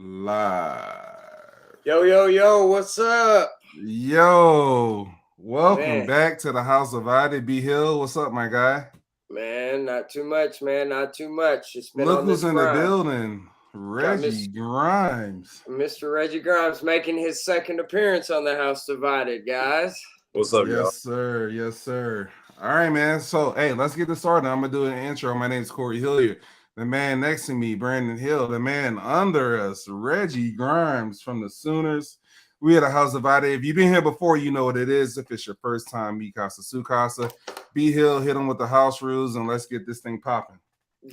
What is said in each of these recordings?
Live. Yo, what's up? Yo, welcome Man, back to the House of Adi B. Hill. What's up, my guy? man, not too much, man, not too much. Just been Look on who's this in the grind. building. Got Reggie Grimes. Mr. Reggie Grimes making his second appearance on the House Divided, guys. What's up, y'all? Yes, sir. Yes, sir. All right, man. So, hey, let's get this started. I'm going to do an intro. My name's Corey Hilliard. The man next to me, Brandon Hill. The man under us, Reggie Grimes from the Sooners. We at a House Divided. If you've been here before, you know what it is. If it's your first time, me casa su casa. B Hill, hit him with the house rules, and let's get this thing popping.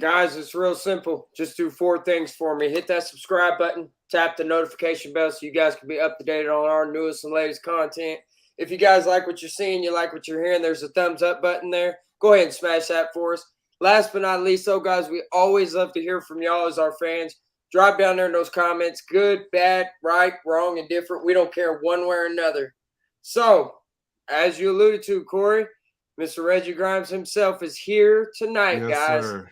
Guys, it's real simple. Just do four things for me. Hit that subscribe button, tap the notification bell so you guys can be up to date on our newest and latest content. If you guys like what you're seeing, you like what you're hearing, there's a thumbs up button there. Go ahead and smash that for us. Last but not least, though, guys, we always love to hear from y'all as our fans. Drop down there in those comments. Good, bad, right, wrong, and different. We don't care one way or another. So, as you alluded to, Corey, Mr. Reggie Grimes himself is here tonight, Yes, guys. sir.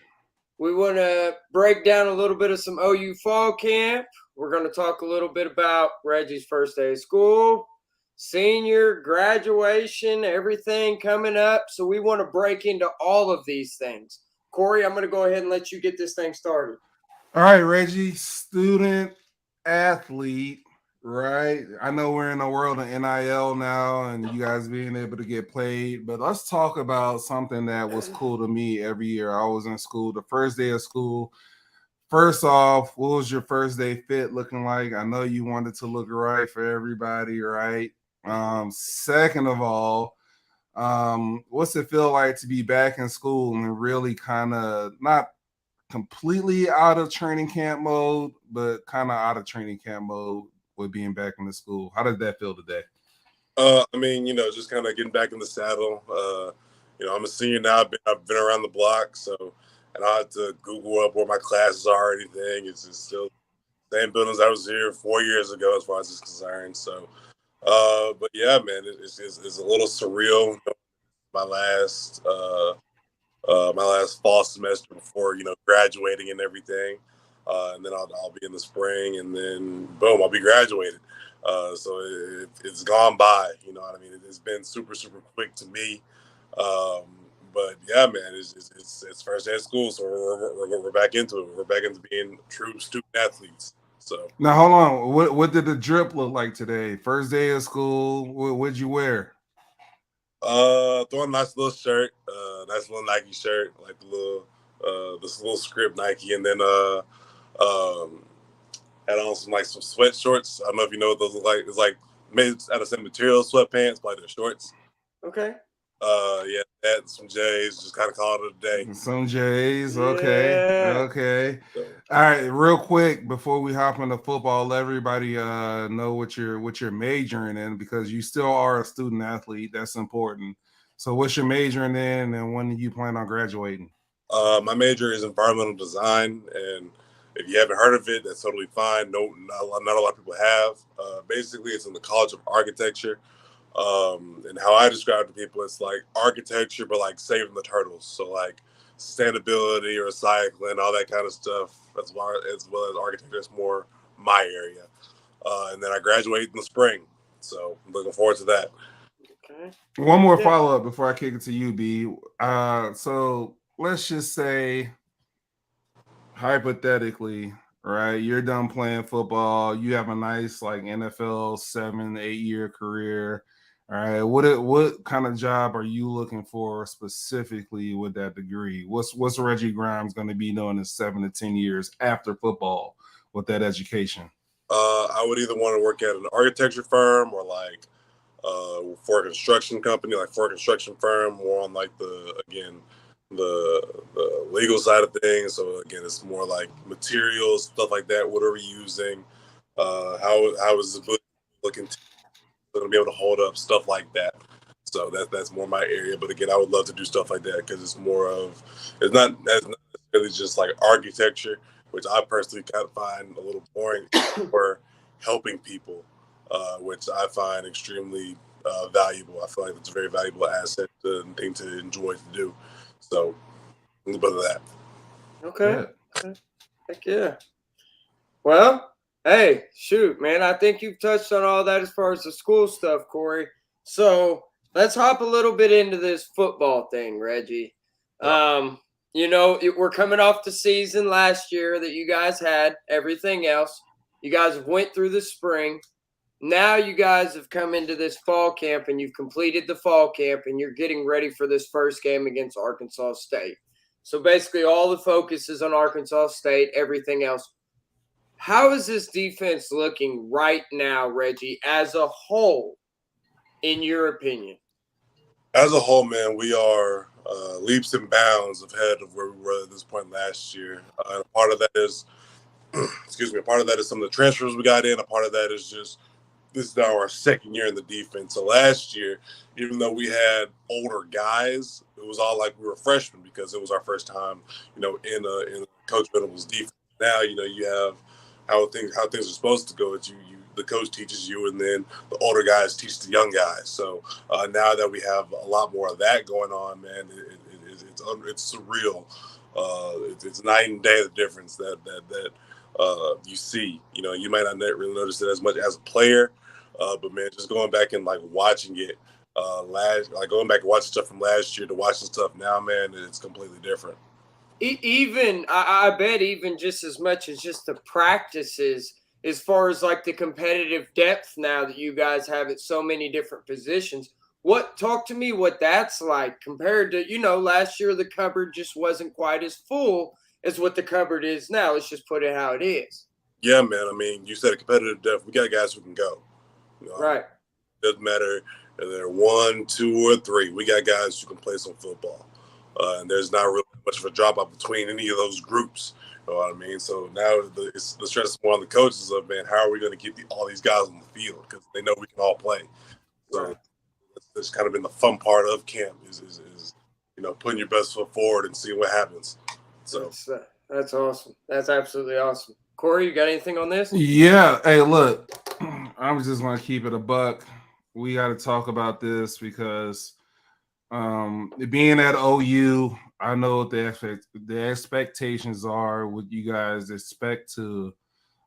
We want to break down a little bit of some OU fall camp. We're going to talk a little bit about Reggie's first day of school, senior, graduation, everything coming up. So we want to break into all of these things. Corey, I'm going to go ahead and let you get this thing started. All right, Reggie, student, athlete, right? I know we're in the world of NIL now and you guys being able to get played, but let's talk about something that was cool to me every year. I was in school, the first day of school. First off, what was your first day fit looking like? I know you wanted to look right for everybody, right? Second of all, what's it feel like to be back in school and really kind of not completely out of training camp mode, but kind of out of training camp mode with being back in the school? How did that feel today? Just kind of getting back in the saddle. I'm a senior now. I've been around the block, so and I had to Google up where my classes are or anything. It's just still the same buildings I was here 4 years ago, as far as it's concerned. So, but yeah, man, it's a little surreal. My last fall semester before graduating and everything, and then I'll be in the spring, and then boom, I'll be graduated. It's gone by. You know what I mean? It's been super quick to me. But yeah, man, it's first day of school, so we're back into it. We're back into being true student athletes. So Now, hold on. What did the drip look like today? First day of school. What'd you wear? throw a nice little shirt, nice little Nike shirt, like this little script Nike, and then um, had on some sweat shorts. I don't know if you know what those look like. It's like made out of the same material, sweatpants, but they're shorts. Okay. Yeah, that some J's. Just kind of called it a day. Some J's. Okay. Yeah. Okay. So, All right, real quick before we hop into football, let everybody know what you're majoring in, because you still are a student athlete. That's important. So what's your majoring in, and when do you plan on graduating? my major is environmental design, and if you haven't heard of it, that's totally fine. No, not a lot of people have. Basically, it's in the College of Architecture. And how I describe it to people, it's like architecture, but like saving the turtles. So like sustainability, recycling, all that kind of stuff, as well as architecture. It's more my area. And then I graduate in the spring, so I'm looking forward to that. Okay. One more Yeah. follow up before I kick it to you, B. So let's just say, hypothetically, right? You're done playing football. You have a nice like NFL 7, 8 year career. All right. What kind of job are you looking for specifically with that degree? What's Reggie Grimes going to be doing in 7 to 10 years after football with that education? I would either want to work at an architecture firm or like for a construction company, like for a construction firm, more on like the legal side of things. So again, it's more like materials, stuff like that. What are we using? How is the book looking to be able to hold up, stuff like that. So that's more my area. But again, I would love to do stuff like that because it's not that's not necessarily just like architecture, which I personally kind of find a little boring, or helping people, which I find extremely valuable. I feel like it's a very valuable asset and thing to enjoy to do. So, a little bit of that. Okay. Yeah. Okay. Heck yeah. Well, Hey, shoot, man. I think you've touched on all that as far as the school stuff, Corey. So let's hop a little bit into this football thing, Reggie. Yeah. We're coming off the season last year that you guys had, everything else. You guys have went through the spring. Now you guys have come into this fall camp and you've completed the fall camp and you're getting ready for this first game against Arkansas State. So basically all the focus is on Arkansas State, everything else. How is this defense looking right now, Reggie, as a whole, in your opinion? As a whole, man, we are leaps and bounds ahead of where we were at this point last year. A part of that is, excuse me, a part of that is some of the transfers we got in. A part of that is just this is now our second year in the defense. So last year, even though we had older guys, it was all like we were freshmen because it was our first time, in Coach Venable's defense. Now, you have how things are supposed to go. It's the coach teaches you, and then the older guys teach the young guys. So now that we have a lot more of that going on, man, it's surreal. It's night and day the difference that you see. You might not really notice it as much as a player, but man, just going back and like watching it, going back and watching stuff from last year to watching stuff now, man, it's completely different. Even I bet even just as much as just the practices, as far as like the competitive depth now that you guys have at so many different positions. Talk to me what that's like compared to, last year the cupboard just wasn't quite as full as what the cupboard is now. Let's just put it how it is. Yeah, man. I mean, you said competitive depth. We got guys who can go. Right. Doesn't matter if they're 1, 2, or 3. We got guys who can play some football. And there's not really much of a drop off between any of those groups. You know what I mean? So now the stress is more on the coaches of, man, how are we going to get all these guys on the field? Because they know we can all play. So right. That's kind of been the fun part of camp is putting your best foot forward and seeing what happens. So that's awesome. That's absolutely awesome. Corey, you got anything on this? Yeah. Hey, look, I'm just going to keep it a buck. We got to talk about this because being at OU, I know what the expectations are, what you guys expect to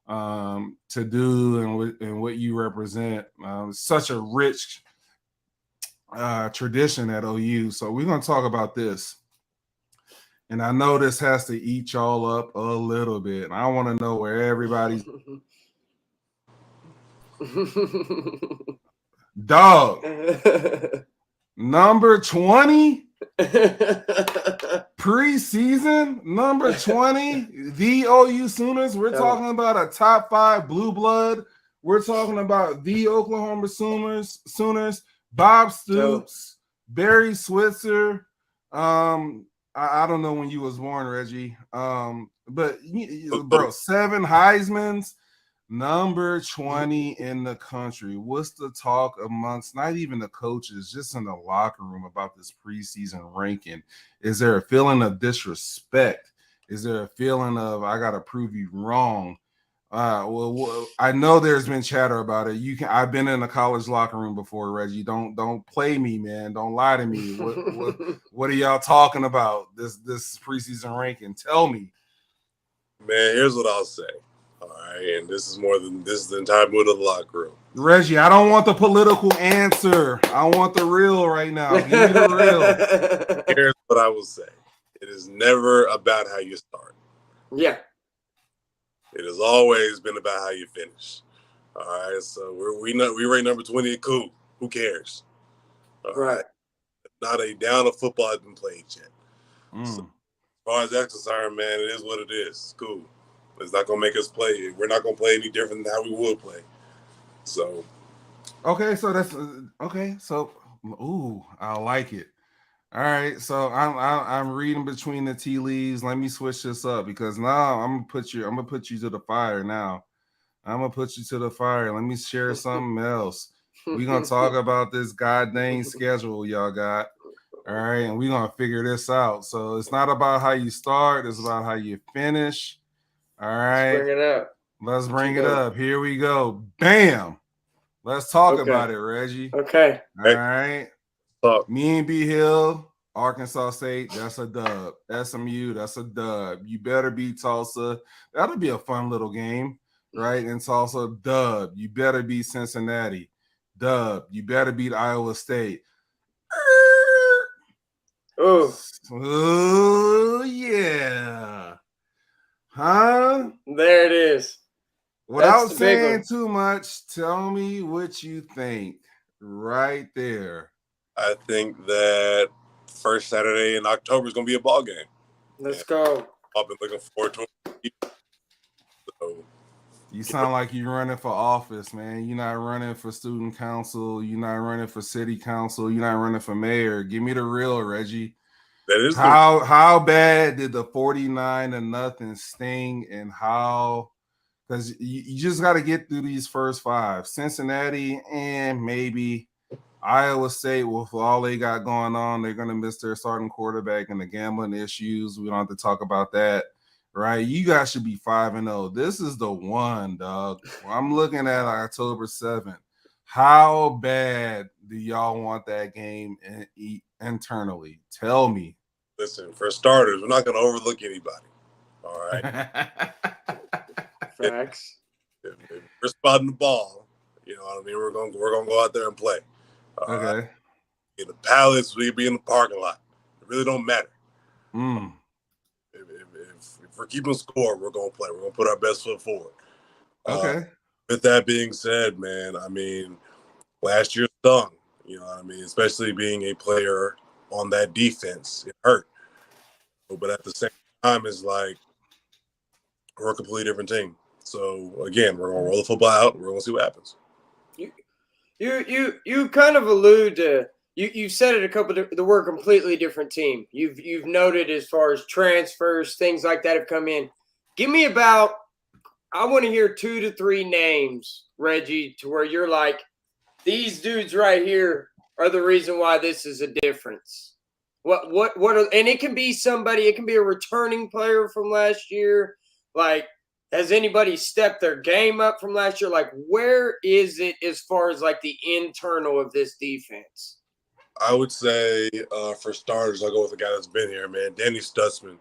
do and what you represent. Such a rich tradition at OU. So we're going to talk about this. And I know this has to eat y'all up a little bit. I want to know where everybody's dog. Number 20 preseason, number 20, the OU Sooners. We're talking about a top 5 blue blood. We're talking about the Oklahoma Sooners, Bob Stoops, Barry Switzer. I don't know when you was born, Reggie. But bro, 7 Heismans, number 20 in the country. What's the talk amongst not even the coaches, just in the locker room about this preseason ranking? Is there a feeling of disrespect? Is there a feeling of I gotta prove you wrong? Well, I know there's been chatter about it. I've been in a college locker room before, Reggie. Don't play me, man. Don't lie to me. What are y'all talking about? This preseason ranking? Tell me. Man, here's what I'll say. All right, and this is the entire mood of the locker room. Reggie, I don't want the political answer. I want the real right now. Give me the real. Here's what I will say. It is never about how you start. Yeah. It has always been about how you finish. All right, so we rate number 20. Cool. Who cares? All right. Not a down of football has been played yet. So, as far as that's concerned, man, it is what it is. It's cool. It's not gonna make us play. We're not gonna play any different than how we would play. So. Okay, so that's okay. So, I like it. All right, so I'm reading between the tea leaves. Let me switch this up because now I'm gonna put you to the fire. Now I'm gonna put you to the fire. Let me share something else. We're gonna talk about this goddamn schedule y'all got. All right, and we're gonna figure this out. So it's not about how you start; it's about how you finish. All right, let's bring it up. Here we go. Bam. Let's talk about it, Reggie. Okay. All right. Me and B Hill, Arkansas State, that's a dub. SMU, that's a dub. You better beat Tulsa. That'll be a fun little game. right? And it's also dub. You better beat Cincinnati. Dub. You better beat Iowa State. Oh, Oh, yeah. Huh? there it is. Without the big saying one. too much, tell me what you think right there. I think that first Saturday in October is going to be a ball game. Let's go. I've been looking forward to it. So, You sound like you're running for office, man. You're not running for student council. You're not running for city council. You're not running for mayor. Give me the real, Reggie. that is How bad did the 49-0 sting, and how? Because you just got to get through these first five. Cincinnati and maybe Iowa State, with all they got going on, they're going to miss their starting quarterback and the gambling issues. We don't have to talk about that, right? You guys should be 5-0. This is the one, dog. I'm looking at October 7th. How bad do y'all want that game internally? Tell me. Listen, for starters, we're not going to overlook anybody. All right. Facts. If we're spotting the ball, you know what I mean. We're gonna go out there and play. Okay. In the Palace, we be in the parking lot. It really don't matter. Mm. If we're keeping score, we're gonna play. We're gonna put our best foot forward. Okay. With that being said, man, I mean, last year stung. You know what I mean, especially being a player on that defense, it hurt. But at the same time, it's like we're a completely different team. So again, we're gonna roll the football out. We're gonna see what happens. You kind of allude to you said it a couple of the word completely different team. You've noted as far as transfers, things like that have come in. Give me about I want to hear 2 to 3 names, Reggie, to where you're like, these dudes right here are the reason why this is a difference. What are, and it can be somebody, it can be a returning player from last year. Like, has anybody stepped their game up from last year? Like, where is it as far as like the internal of this defense? I would say for starters, I'll go with the guy that's been here, man, Danny Stutzman.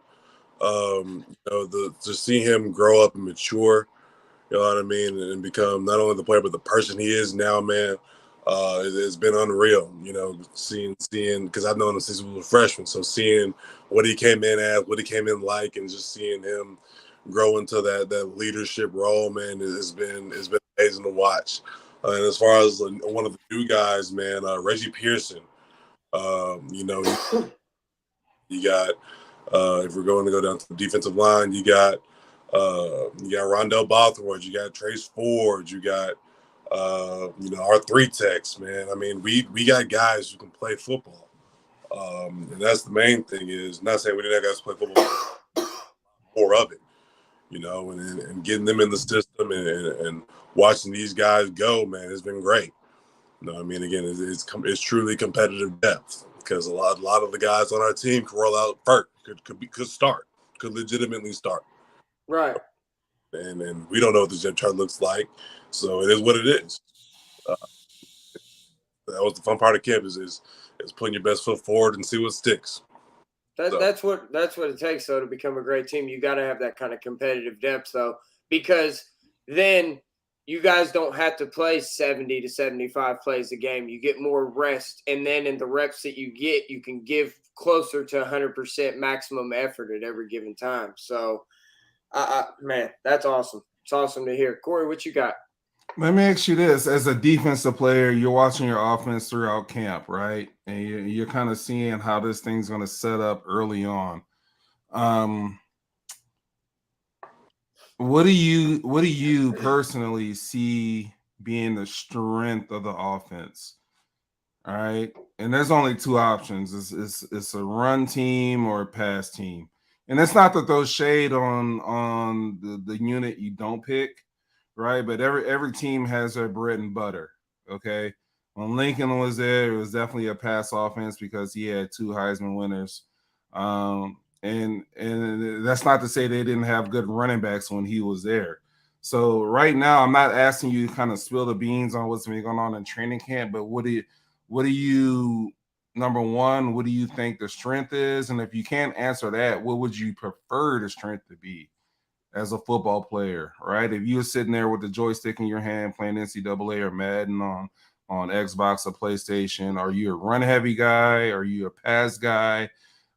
To see him grow up and mature, you know what I mean, and become not only the player but the person he is now, man. It's been unreal, you know, seeing because I've known him since he was a freshman. So seeing what he came in as, what he came in like, and just seeing him grow into that leadership role, man, it's been amazing to watch. And as far as one of the new guys, man, Reggie Pearson, you know, you got if we're going to go down to the defensive line, you got Rondell Bothroyd, you got Trace Ford, you got our 3 techs, man. I mean, we got guys who can play football. And that's the main thing is not saying we didn't have guys play football, more of it, you know, and getting them in the system and watching these guys go, man, it's been great. You know, I mean, again, it's truly competitive depth because a lot of the guys on our team can roll out first, could legitimately start. Right. And we don't know what the depth chart looks like, so it is what it is. That was the fun part of camp is putting your best foot forward and see what sticks. That's what it takes though to become a great team. You got to have that kind of competitive depth though, because then you guys don't have to play 70 to 75 plays a game. You get more rest, and then in the reps that you get, you can give closer to 100% maximum effort at every given time. So, man, that's awesome. It's awesome to hear. Corey, what you got? Let me ask you this: as a defensive player, you're watching your offense throughout camp, right? And you're kind of seeing how this thing's going to set up early on. What do you personally see being the strength of the offense? All right, and there's only 2 options: it's a run team or a pass team. And it's not to throw shade on the unit you don't pick, right? But every team has their bread and butter. Okay, when Lincoln was there, it was definitely a pass offense because he had 2 Heisman winners. And that's not to say they didn't have good running backs when he was there. So right now, I'm not asking you to kind of spill the beans on what's been going on in training camp, but what do you number one, what do you think the strength is? And if you can't answer that, what would you prefer the strength to be as a football player, right? If you were sitting there with the joystick in your hand playing NCAA or Madden on Xbox or PlayStation, are you a run-heavy guy? Are you a pass guy?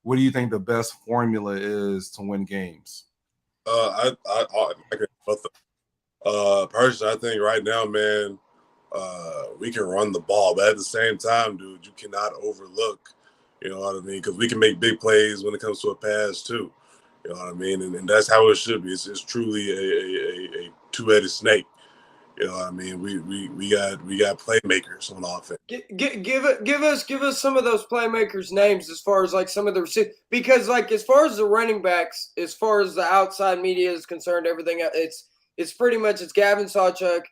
What do you think the best formula is to win games? I agree with both. Personally, I think right now, man, we can run the ball, but at the same time, dude, you cannot overlook, you know what I mean? Because we can make big plays when it comes to a pass too. You know what I mean? And that's how it should be. It's truly a two-headed snake. You know what I mean? We got playmakers on offense. Give us some of those playmakers' names as far as like some of the because like as far as the running backs, as far as the outside media is concerned, everything it's pretty much it's Gavin Sawchuk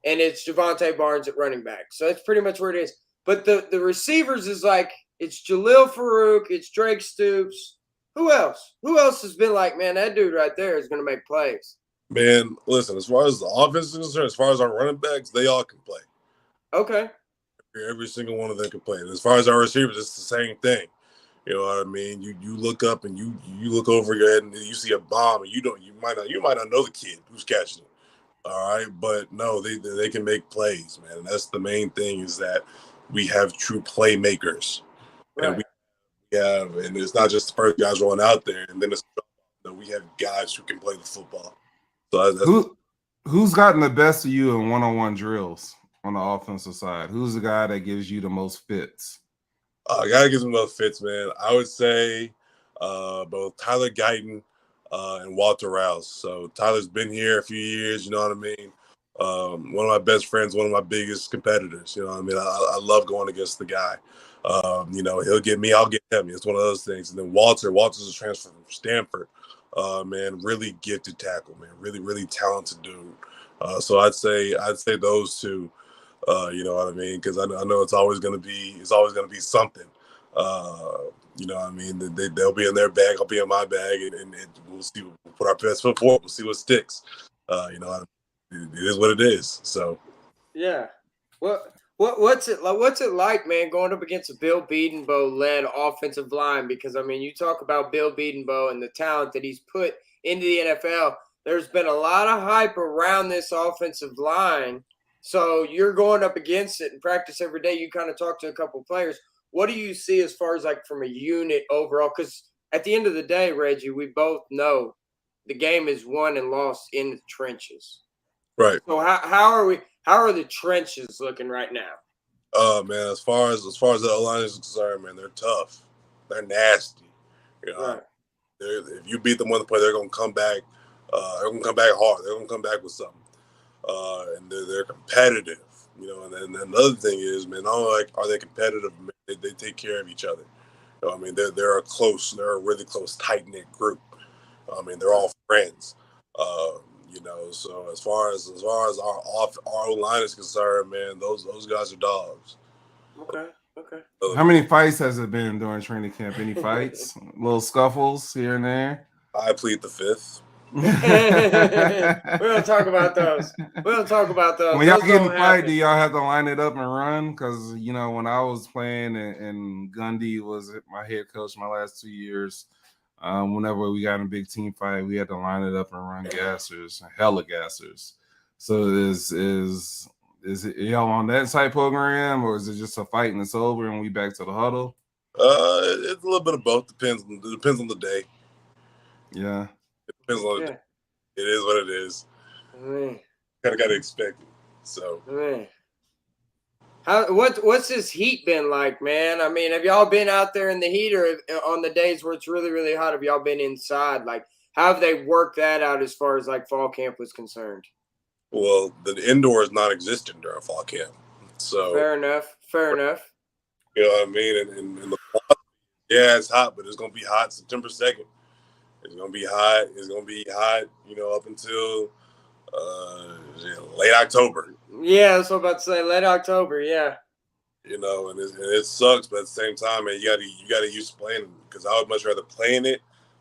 and it's Javante Barnes at running back. So that's pretty much where it is. But the receivers is like it's Jalil Farouk, it's Drake Stoops. Who else? Who else has been like, man, that dude right there is going to make plays? Man, listen, as far as the offense is concerned, as far as our running backs, they all can play. Okay. Every single one of them can play. And as far as our receivers, it's the same thing. You know what I mean? You look up and you look over your head and you see a bomb and you might not know the kid who's catching it. All right, but no, they can make plays, man. And that's the main thing is that we have true playmakers, Right. and we have, and it's not just the first guys rolling out there, and then it's that we have guys who can play the football. So who's gotten the best of you in one-on-one drills on the offensive side? Who's the guy that gives you the most fits? Guy gives me most fits, man. I would say both Tyler Guyton and Walter Rouse. So Tyler's been here a few years, you know what I mean? One of my best friends, one of my biggest competitors, you know what I mean? I love going against the guy. You know, he'll get me, I'll get him. It's one of those things. And then Walter's a transfer from Stanford. Man, really gifted tackle, man. Really, really talented dude. So I'd say those two. You know what I mean? Because I know it's always gonna be something. You know what I mean? They'll be in their bag, I'll be in my bag, and we'll see. We'll put our best foot forward. We'll see what sticks. You know, it is what it is. So yeah. What's it like, man, going up against a Bill Bedenbaugh led offensive line? Because I mean, you talk about Bill Bedenbaugh and the talent that he's put into the NFL. There's been a lot of hype around this offensive line. So you're going up against it in practice every day. You kind of talk to a couple of players. What do you see as far as like from a unit overall? Because at the end of the day, Reggie, we both know the game is won and lost in the trenches. right. So how are we? How are the trenches looking right now? Man, as far as the O-line is concerned, man, they're tough. They're nasty. You know, Right. if you beat them one play, they're gonna come back. They're gonna come back hard. They're gonna come back with something. And they're competitive, you know. And then another thing is, man, not only are they competitive, man, they take care of each other. You know, I mean, they're a really close, tight knit group. I mean, they're all friends. You know, so as far as our line is concerned, man, those guys are dogs. Okay. Okay. How many fights has it been during training camp? Any fights? Little scuffles here and there? I plead the fifth. We don't talk about those. We don't talk about those. When y'all Those get in don't the fight, happen. do y'all have to line it up and run? Because, you know, when I was playing and Gundy was my head coach my last 2 years, whenever we got in a big team fight, we had to line it up and run gassers, hella gassers. So is it y'all on that type program, or is it just a fight and it's over and we back to the huddle? It's a little bit of both. Depends on the day. Yeah. It depends on the day. It is what it is. Man. Gotta expect it. So Man. What's this heat been like, man? I mean, have y'all been out there in the heat, or on the days where it's really, really hot, have y'all been inside? Like, how have they worked that out as far as like fall camp was concerned? well, the indoor is non-existent during fall camp. So Fair enough. Fair enough. you know what I mean? And the fall, yeah, it's hot, but it's gonna be hot September 2nd. It's gonna be hot. It's gonna be hot, you know, up until late October. Yeah, that's what I'm about to say. Late October, yeah. You know, and it sucks, but at the same time, man, you gotta use playing because I would much rather playing it,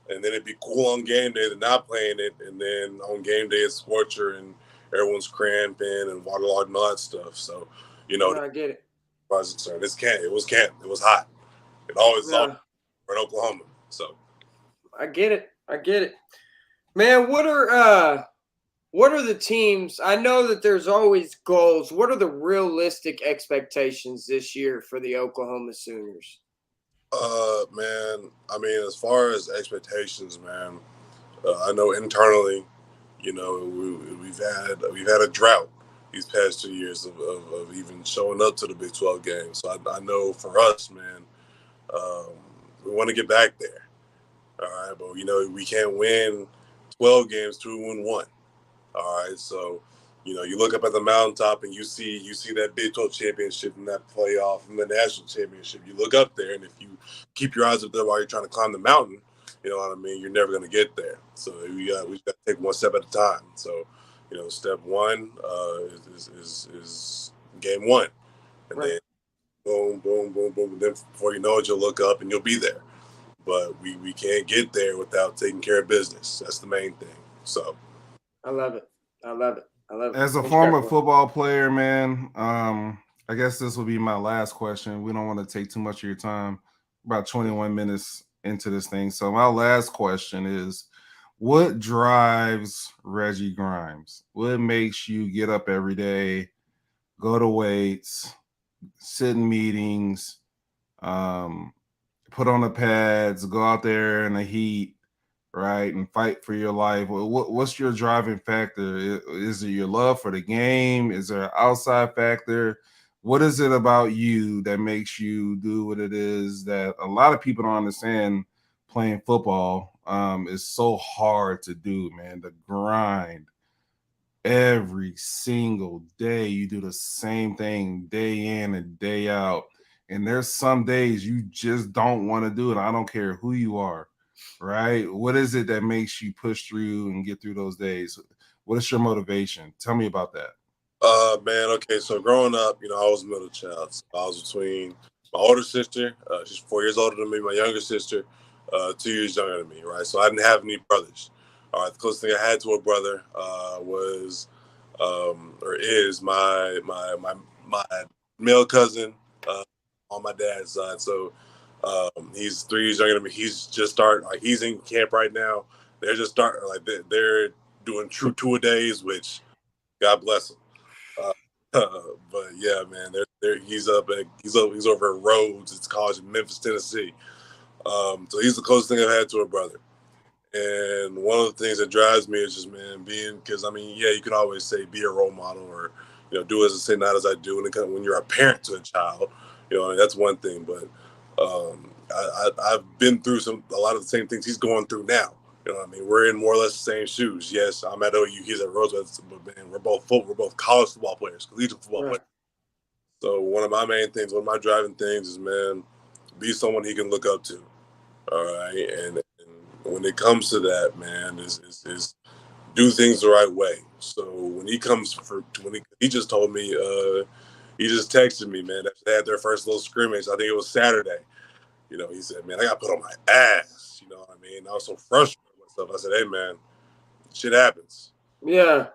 and then it'd be cool on game day than not playing it, and then on game day it's scorcher and everyone's cramping and waterlogged and all that stuff. So, you know, No, I get it. as far as it's concerned, it's camp. It was hot. It always Yeah. we're in Oklahoma. So I get it. I get it. Man, what are the teams? I know that there's always goals. What are the realistic expectations this year for the Oklahoma Sooners? Man, I mean, as far as expectations, man, I know internally, you know, we've had a drought these past 2 years of even showing up to the Big 12 game. So I know for us, man, um, we want to get back there. All right, but you know we can't win 12 games to win one. All right, so you know you look up at the mountaintop and you see that Big 12 championship and that playoff and the national championship. You look up there, and if you keep your eyes up there while you're trying to climb the mountain, you know what I mean. You're never going to get there. So we got to take one step at a time. So you know, step one is game one, and Right. then boom, boom, boom, boom. And then before you know it, you'll look up and you'll be there. But we can't get there without taking care of business. That's the main thing. So I love it. I love it. I love it. As a What you got former for me? football player, man, I guess this will be my last question. We don't want to take too much of your time. About 21 minutes into this thing. So my last question is, what drives Reggie Grimes? What makes you get up every day, go to weights, sit in meetings, um, put on the pads, go out there in the heat, right, and fight for your life? What's your driving factor? Is it your love for the game? Is there an outside factor? What is it about you that makes you do what it is that a lot of people don't understand? Playing football is so hard to do, man. The grind every single day. You do the same thing day in and day out. And there's some days you just don't want to do it. I don't care who you are, right? What is it that makes you push through and get through those days? What is your motivation? Tell me about that. man, okay, so growing up, you know, I was a middle child. So I was between my older sister, she's 4 years older than me, my younger sister, 2 years younger than me, right? So I didn't have any brothers. All right, the closest thing I had to a brother was or is my male cousin on my dad's side. So he's 3 years younger than me. He's just starting, like he's in camp right now. They're just starting, like they're doing true two-a-days, which God bless him. Uh, but yeah, man, he's over at Rhodes. It's college in Memphis, Tennessee. So he's the closest thing I've had to a brother. And one of the things that drives me is just, man, being, because I mean, yeah, you can always say be a role model or, you know, do as I say, not as I do. When you're a parent to a child, you know, that's one thing. But I've been through a lot of the same things he's going through now. You know what I mean? We're in more or less the same shoes. Yes, I'm at OU, he's at Roosevelt, but man, we're both college football players, collegiate football Right. players. So one of my main things, one of my driving things is, man, be someone he can look up to. All right, and when it comes to that, man, is do things the right way. So when he comes he just told me, he just texted me, man, that they had their first little scrimmage. I think it was Saturday. You know, he said, man, I got put on my ass. You know what I mean? I was so frustrated with myself. I said, hey, man, shit happens. Yeah.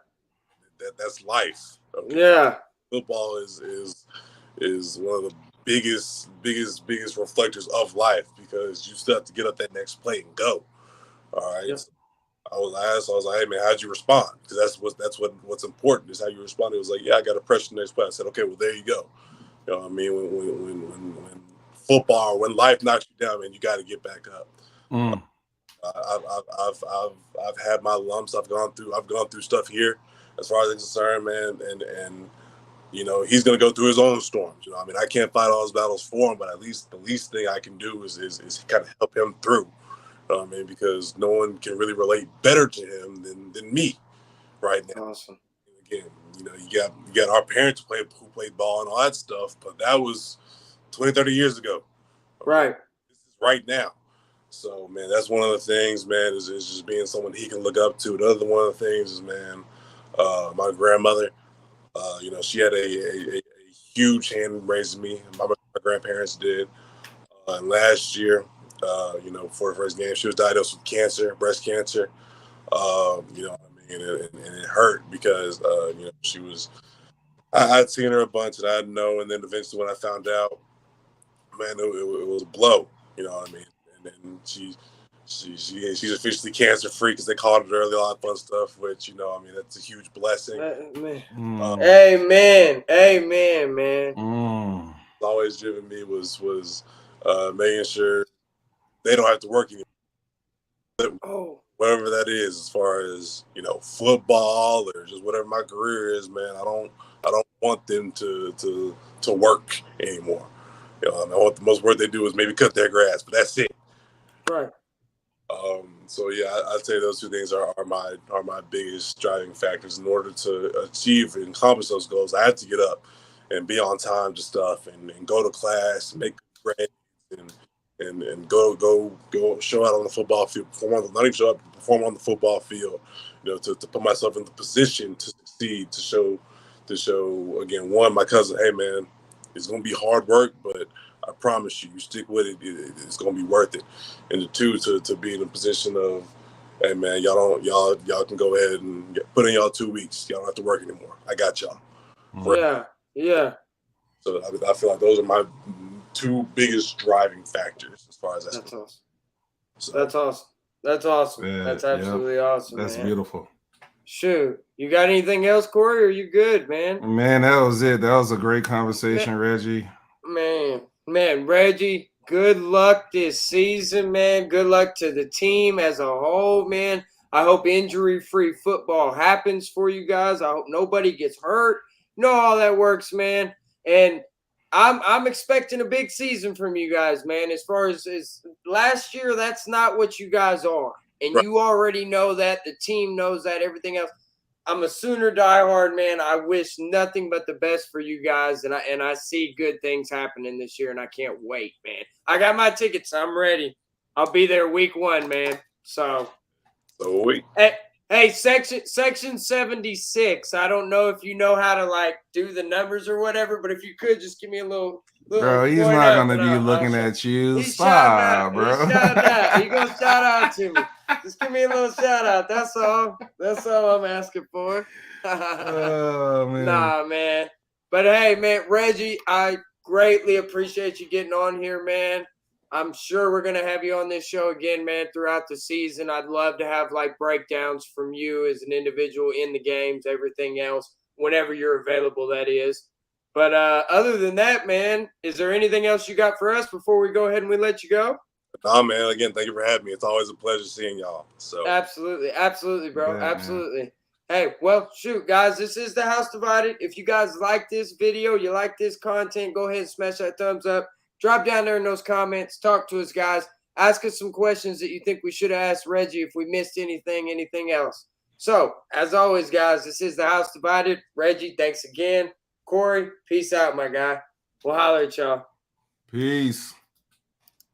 That's life. Okay, Yeah. football is one of the biggest reflectors of life because you still have to get up that next play and go. All right. Yep. So I was like, hey man, how'd you respond? Because what's important is how you respond. It was like, yeah, I got to pressure the next play. I said, okay, well there you go. You know what I mean? When football, when life knocks you down, man, you got to get back up. Mm. I've had my lumps. I've gone through stuff here, as far as I'm concerned, man. And you know he's gonna go through his own storms. You know, I mean, I can't fight all his battles for him, but at least the least thing I can do is kind of help him through. You know what I mean, because no one can really relate better to him than me right now. Awesome. Again, you know, you got our parents who played ball and all that stuff, but that was 20, 30 years ago. Okay, Right. this is right now. So man, that's one of the things, man, is just being someone he can look up to. The other one of the things is, man, my grandmother. You know, she had a huge hand in raising me. My grandparents did. And last year, you know, before the first game, she was diagnosed with cancer, breast cancer. You know what I mean? And it hurt because, you know, I'd seen her a bunch and I didn't know. And then eventually when I found out, man, it was a blow. You know what I mean? And then she's officially cancer free because they called it early, all that fun stuff. Which I mean, that's a huge blessing. Amen, amen, man. Always driven me was making sure they don't have to work anymore. Whatever that is, as far as football or just whatever my career is, man. I don't want them to work anymore. I want the most work they do is maybe cut their grass, but that's it. Right. So yeah, I'd say those two things are my biggest driving factors. In order to achieve and accomplish those goals, I have to get up and be on time to stuff and go to class, and make grades, and go show out on the football field, not even show up, perform on the football field, to put myself in the position to succeed, to show again, one, my cousin, hey man, it's gonna be hard work, but I promise you stick with it, it's gonna be worth it. And the two, to be in a position of, hey man, y'all can go ahead and put in y'all 2 weeks. Y'all don't have to work anymore. I got y'all. Yeah. So I feel like those are my two biggest driving factors as far as that's awesome. So. That's awesome. Yeah, that's absolutely awesome. That's man. beautiful. Shoot, you got anything else, Corey? Or are you good, man? Man, that was it. That was a great conversation, Reggie. Man, Reggie, good luck this season, man. Good luck to the team as a whole, man. I hope injury-free football happens for you guys. I hope nobody gets hurt. You know how that works, man. And I'm expecting a big season from you guys, man. As far as last year, that's not what you guys are. And you already know that. The team knows that, everything else. I'm a Sooner diehard, man. I wish nothing but the best for you guys, and I see good things happening this year, and I can't wait, man. I got my tickets. I'm ready. I'll be there week 1, man. So wait. Hey, section 76. I don't know if you know how to do the numbers or whatever, but if you could just give me a little bro, he's not gonna be looking at you. Stop, bro. He's gonna shout out to me. Just give me a little shout out. That's all. That's all I'm asking for. Oh, man. Nah, man. But hey, man, Reggie, I greatly appreciate you getting on here, man. I'm sure we're going to have you on this show again, man, throughout the season. I'd love to have breakdowns from you as an individual in the games, everything else, whenever you're available, that is. But other than that, man, is there anything else you got for us before we go ahead and we let you go? Nah, man. Again, thank you for having me. It's always a pleasure seeing y'all. So absolutely, bro. Yeah, absolutely. Man. Hey, well, shoot, guys, this is The House Divided. If you guys like this video, you like this content, go ahead and smash that thumbs up. Drop down there in those comments. Talk to us, guys. Ask us some questions that you think we should have asked Reggie if we missed anything else. So, as always, guys, this is The House Divided. Reggie, thanks again. Corey, peace out, my guy. We'll holler at y'all. Peace.